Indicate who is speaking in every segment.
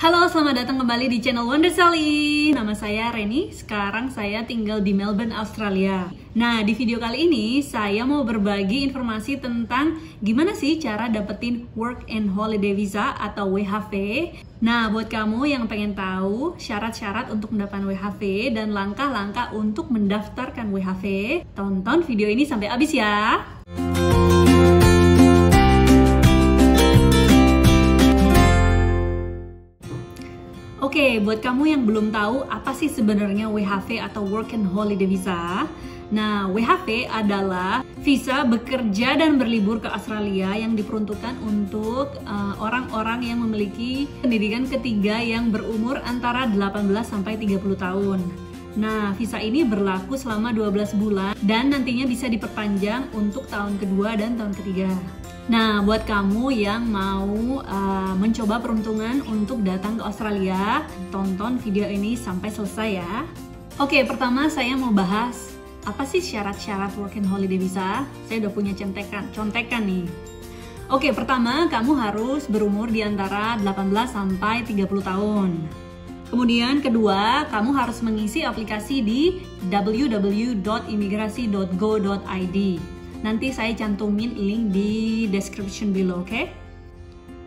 Speaker 1: Halo, selamat datang kembali di channel Wonder Sally. Nama saya Reni, sekarang saya tinggal di Melbourne, Australia. Nah, di video kali ini saya mau berbagi informasi tentang gimana sih cara dapetin Work and Holiday Visa atau WHV. Nah, buat kamu yang pengen tahu syarat-syarat untuk mendapatkan WHV dan langkah-langkah untuk mendaftarkan WHV, tonton video ini sampai habis ya. Oke, buat kamu yang belum tahu apa sih sebenarnya WHV atau Work and Holiday Visa. Nah, WHV adalah visa bekerja dan berlibur ke Australia yang diperuntukkan untuk orang-orang yang memiliki pendidikan ketiga yang berumur antara 18 sampai 30 tahun. Nah, visa ini berlaku selama 12 bulan dan nantinya bisa diperpanjang untuk tahun kedua dan tahun ketiga. Nah, buat kamu yang mau mencoba peruntungan untuk datang ke Australia, tonton video ini sampai selesai ya. Oke, pertama saya mau bahas apa sih syarat-syarat Work and Holiday Visa. Saya udah punya contekan nih. Oke, pertama kamu harus berumur di antara 18 sampai 30 tahun. Kemudian kedua, kamu harus mengisi aplikasi di www.imigrasi.go.id. Nanti saya cantumin link di description below, oke?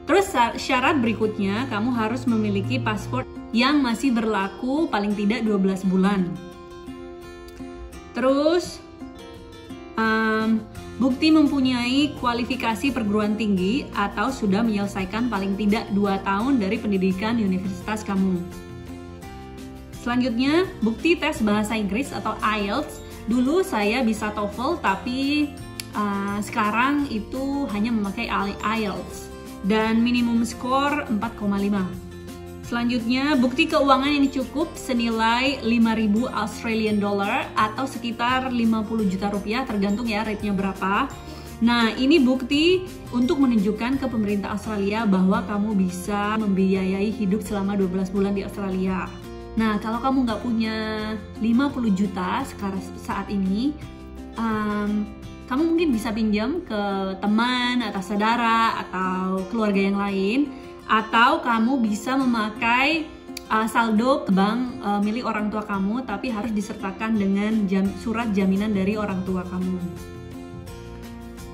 Speaker 1: Terus syarat berikutnya, kamu harus memiliki paspor yang masih berlaku paling tidak 12 bulan. Terus, bukti mempunyai kualifikasi perguruan tinggi atau sudah menyelesaikan paling tidak 2 tahun dari pendidikan universitas kamu. Selanjutnya, bukti tes bahasa Inggris atau IELTS. Dulu saya bisa TOEFL, tapi sekarang itu hanya memakai IELTS dan minimum skor 4,5. Selanjutnya, bukti keuangan yang cukup senilai 5.000 Australian dollar atau sekitar 50 juta rupiah, tergantung ya rate-nya berapa. Nah, ini bukti untuk menunjukkan ke pemerintah Australia bahwa kamu bisa membiayai hidup selama 12 bulan di Australia. Nah, kalau kamu nggak punya 50 juta sekarang saat ini, kamu mungkin bisa pinjam ke teman atau saudara atau keluarga yang lain, atau kamu bisa memakai saldo ke bank milik orang tua kamu, tapi harus disertakan dengan surat jaminan dari orang tua kamu.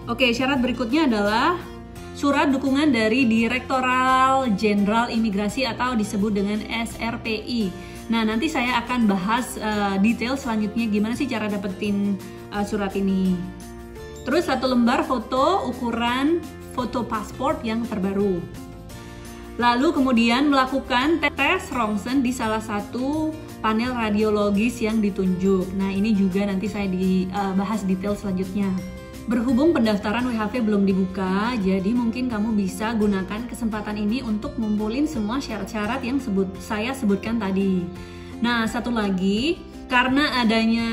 Speaker 1: Oke, syarat berikutnya adalah surat dukungan dari Direktorat Jenderal Imigrasi atau disebut dengan SRPI. Nah, nanti saya akan bahas detail selanjutnya gimana sih cara dapetin surat ini. Terus 1 lembar foto ukuran foto paspor yang terbaru. Lalu kemudian melakukan tes rongsen di salah satu panel radiologis yang ditunjuk. Nah, ini juga nanti saya dibahas detail selanjutnya. Berhubung pendaftaran WHV belum dibuka, jadi mungkin kamu bisa gunakan kesempatan ini untuk ngumpulin semua syarat-syarat yang saya sebutkan tadi. Nah, satu lagi, karena adanya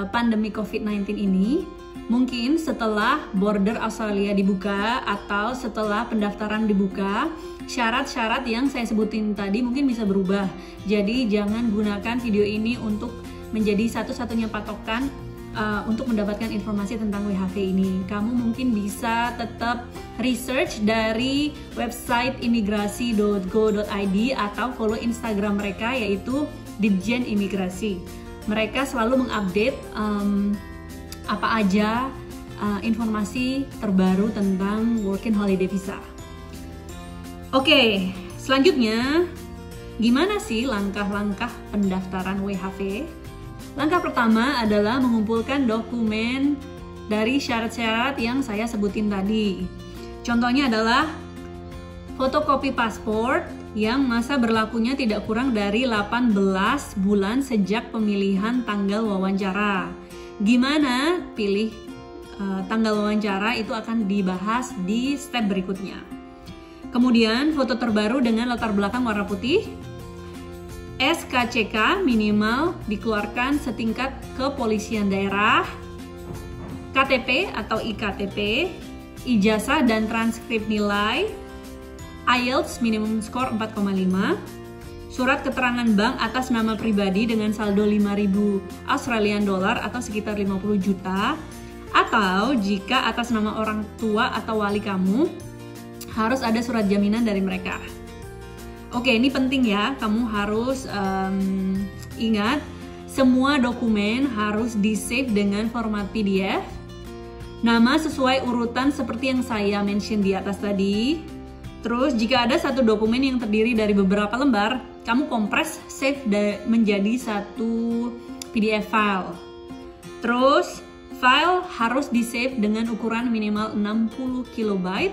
Speaker 1: pandemi COVID-19 ini, mungkin setelah border Australia dibuka atau setelah pendaftaran dibuka, syarat-syarat yang saya sebutin tadi mungkin bisa berubah. Jadi jangan gunakan video ini untuk menjadi satu-satunya patokan untuk mendapatkan informasi tentang WHV ini. Kamu mungkin bisa tetap research dari website imigrasi.go.id atau follow Instagram mereka yaitu Ditjen Imigrasi. Mereka selalu mengupdate apa aja informasi terbaru tentang Work and Holiday Visa. Oke, selanjutnya gimana sih langkah-langkah pendaftaran WHV? Langkah pertama adalah mengumpulkan dokumen dari syarat-syarat yang saya sebutin tadi. Contohnya adalah fotokopi paspor yang masa berlakunya tidak kurang dari 18 bulan sejak pemilihan tanggal wawancara. Gimana pilih tanggal wawancara itu akan dibahas di step berikutnya. Kemudian foto terbaru dengan latar belakang warna putih. SKCK minimal dikeluarkan setingkat kepolisian daerah, KTP atau IKTP, ijazah dan transkrip nilai, IELTS minimum skor 4,5, surat keterangan bank atas nama pribadi dengan saldo 5.000 Australian dollar atau sekitar 50 juta, atau jika atas nama orang tua atau wali kamu, harus ada surat jaminan dari mereka. Oke, ini penting ya, kamu harus ingat semua dokumen harus di-save dengan format PDF. Nama sesuai urutan seperti yang saya mention di atas tadi. Terus jika ada satu dokumen yang terdiri dari beberapa lembar, kamu kompres save menjadi satu PDF file. Terus file harus di-save dengan ukuran minimal 60 KB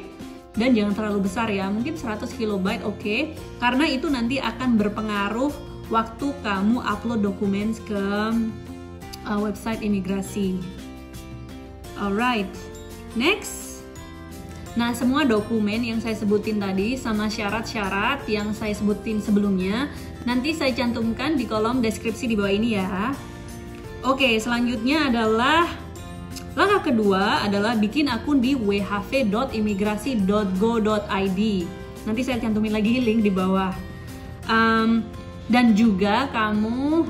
Speaker 1: dan jangan terlalu besar ya, mungkin 100 KB oke, karena itu nanti akan berpengaruh waktu kamu upload dokumen ke website imigrasi. Alright, next. Nah, semua dokumen yang saya sebutin tadi sama syarat-syarat yang saya sebutin sebelumnya nanti saya cantumkan di kolom deskripsi di bawah ini ya. Oke, selanjutnya adalah langkah kedua adalah bikin akun di whv.imigrasi.go.id. Nanti saya cantumin lagi link di bawah. Dan juga kamu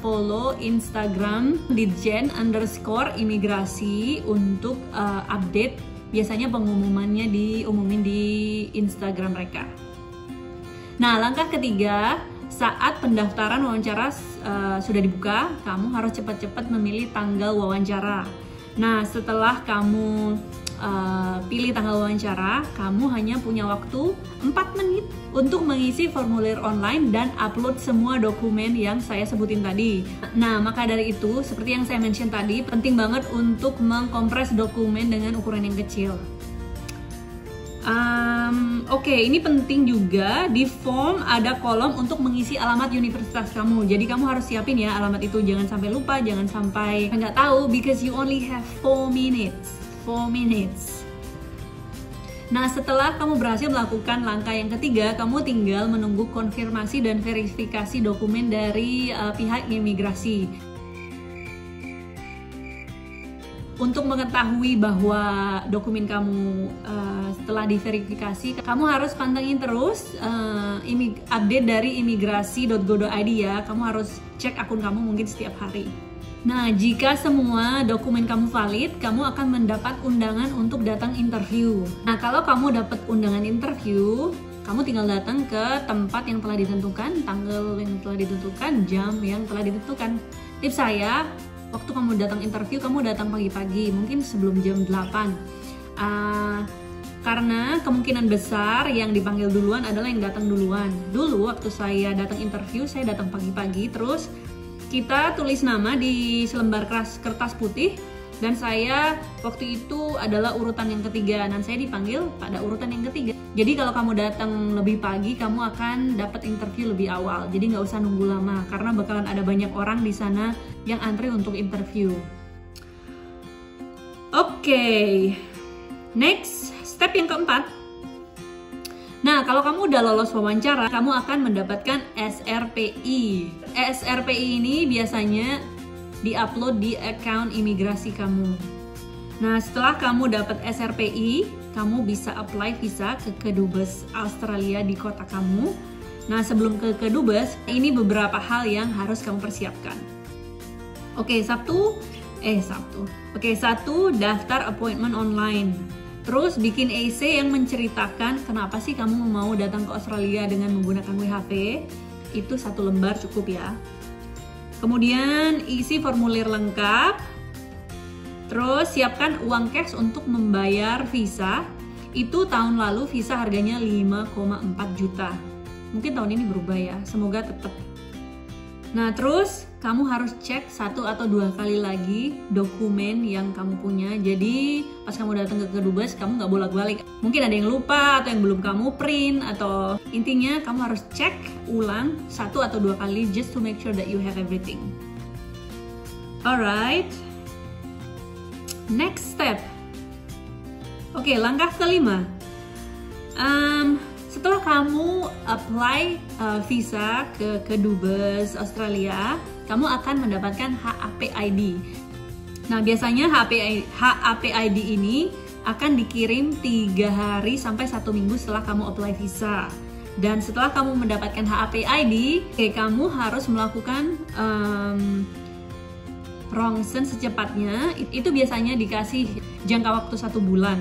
Speaker 1: follow Instagram @ditjen_imigrasi untuk update. Biasanya pengumumannya diumumin di Instagram mereka. Nah, langkah ketiga, saat pendaftaran wawancara sudah dibuka, kamu harus cepat-cepat memilih tanggal wawancara. Nah, setelah kamu pilih tanggal wawancara, kamu hanya punya waktu 4 menit untuk mengisi formulir online dan upload semua dokumen yang saya sebutin tadi. Nah, maka dari itu, seperti yang saya mention tadi, penting banget untuk mengkompres dokumen dengan ukuran yang kecil. Oke, ini penting juga, di form ada kolom untuk mengisi alamat universitas kamu. Jadi kamu harus siapin ya alamat itu, jangan sampai lupa, jangan sampai nggak tahu, because you only have 4 minutes. Nah, setelah kamu berhasil melakukan langkah yang ketiga, kamu tinggal menunggu konfirmasi dan verifikasi dokumen dari pihak imigrasi. Untuk mengetahui bahwa dokumen kamu setelah diverifikasi, kamu harus pantengin terus update dari imigrasi.go.id ya. Kamu harus cek akun kamu mungkin setiap hari. Nah, jika semua dokumen kamu valid, kamu akan mendapat undangan untuk datang interview. Nah, kalau kamu dapat undangan interview, kamu tinggal datang ke tempat yang telah ditentukan, tanggal yang telah ditentukan, jam yang telah ditentukan. Tips saya, waktu kamu datang interview, kamu datang pagi-pagi, mungkin sebelum jam 8. Karena kemungkinan besar yang dipanggil duluan adalah yang datang duluan. Dulu waktu saya datang interview, saya datang pagi-pagi, terus kita tulis nama di selembar kertas putih, dan saya waktu itu adalah urutan yang ketiga, dan saya dipanggil pada urutan yang ketiga. Jadi kalau kamu datang lebih pagi, kamu akan dapat interview lebih awal. Jadi nggak usah nunggu lama, karena bakalan ada banyak orang di sana yang antri untuk interview. Oke, next, step yang keempat. Nah, kalau kamu udah lolos wawancara, kamu akan mendapatkan SRPI. SRPI ini biasanya di-upload di account imigrasi kamu. Nah, setelah kamu dapat SRPI, kamu bisa apply visa ke Kedubes Australia di kota kamu. Nah, sebelum ke Kedubes, ini beberapa hal yang harus kamu persiapkan. Oke, satu, daftar appointment online. Terus bikin essay yang menceritakan kenapa sih kamu mau datang ke Australia dengan menggunakan WHV. Itu 1 lembar cukup ya. Kemudian isi formulir lengkap. Terus siapkan uang cash untuk membayar visa. Itu tahun lalu visa harganya 5,4 juta. Mungkin tahun ini berubah ya, semoga tetap. Nah, terus kamu harus cek 1 atau 2 kali lagi dokumen yang kamu punya. Jadi pas kamu datang ke Kedubes, kamu nggak bolak-balik. Mungkin ada yang lupa atau yang belum kamu print, atau intinya kamu harus cek ulang 1 atau 2 kali just to make sure that you have everything. Alright, next step. Oke, langkah kelima. Setelah kamu apply visa ke Kedubes Australia, kamu akan mendapatkan HAP ID. Nah, biasanya HAP ID ini akan dikirim 3 hari sampai 1 minggu setelah kamu apply visa. Dan setelah kamu mendapatkan HAP ID, kamu harus melakukan rongsen secepatnya. Itu biasanya dikasih jangka waktu 1 bulan.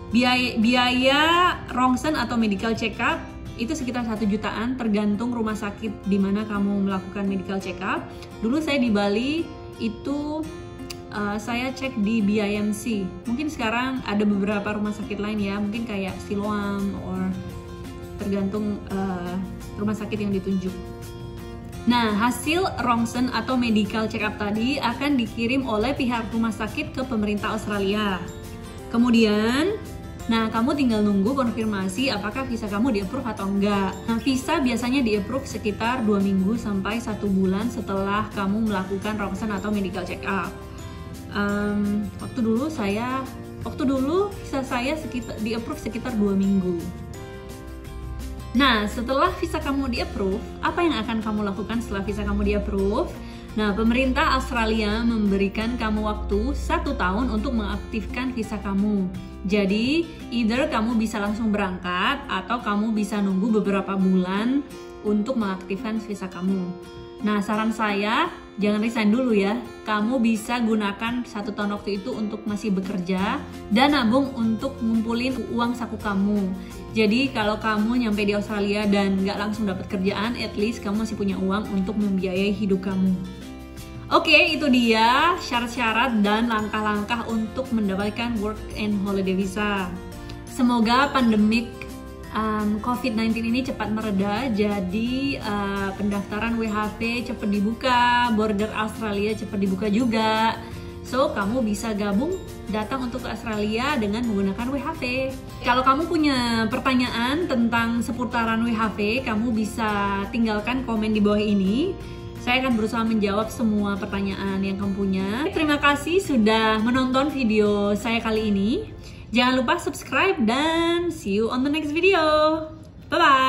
Speaker 1: Biaya rongsen atau medical check up itu sekitar 1 jutaan tergantung rumah sakit di mana kamu melakukan medical check up. Dulu saya di Bali itu saya cek di BIMC. Mungkin sekarang ada beberapa rumah sakit lain ya, mungkin kayak Siloam or tergantung rumah sakit yang ditunjuk. Nah, hasil rongsen atau medical check up tadi akan dikirim oleh pihak rumah sakit ke pemerintah Australia. Kemudian, nah kamu tinggal nunggu konfirmasi apakah visa kamu di-approve atau enggak. Nah, visa biasanya di-approve sekitar 2 minggu sampai 1 bulan setelah kamu melakukan rongsen atau medical check up. Waktu dulu visa saya di-approve sekitar 2 minggu. Nah, setelah visa kamu di-approve, apa yang akan kamu lakukan setelah visa kamu di-approve? Nah, pemerintah Australia memberikan kamu waktu 1 tahun untuk mengaktifkan visa kamu. Jadi, either kamu bisa langsung berangkat atau kamu bisa nunggu beberapa bulan untuk mengaktifkan visa kamu. Nah, saran saya, jangan resign dulu ya. Kamu bisa gunakan 1 tahun waktu itu untuk masih bekerja dan nabung untuk ngumpulin uang saku kamu. Jadi kalau kamu nyampe di Australia dan nggak langsung dapat kerjaan, at least kamu masih punya uang untuk membiayai hidup kamu. Oke, itu dia syarat-syarat dan langkah-langkah untuk mendapatkan work and holiday visa. Semoga pandemik COVID-19 ini cepat mereda, jadi pendaftaran WHV cepat dibuka, border Australia cepat dibuka juga. So, kamu bisa gabung datang untuk ke Australia dengan menggunakan WHV. Kalau kamu punya pertanyaan tentang seputaran WHV, kamu bisa tinggalkan komen di bawah ini. Saya akan berusaha menjawab semua pertanyaan yang kamu punya. Terima kasih sudah menonton video saya kali ini. Jangan lupa subscribe dan see you on the next video. Bye-bye!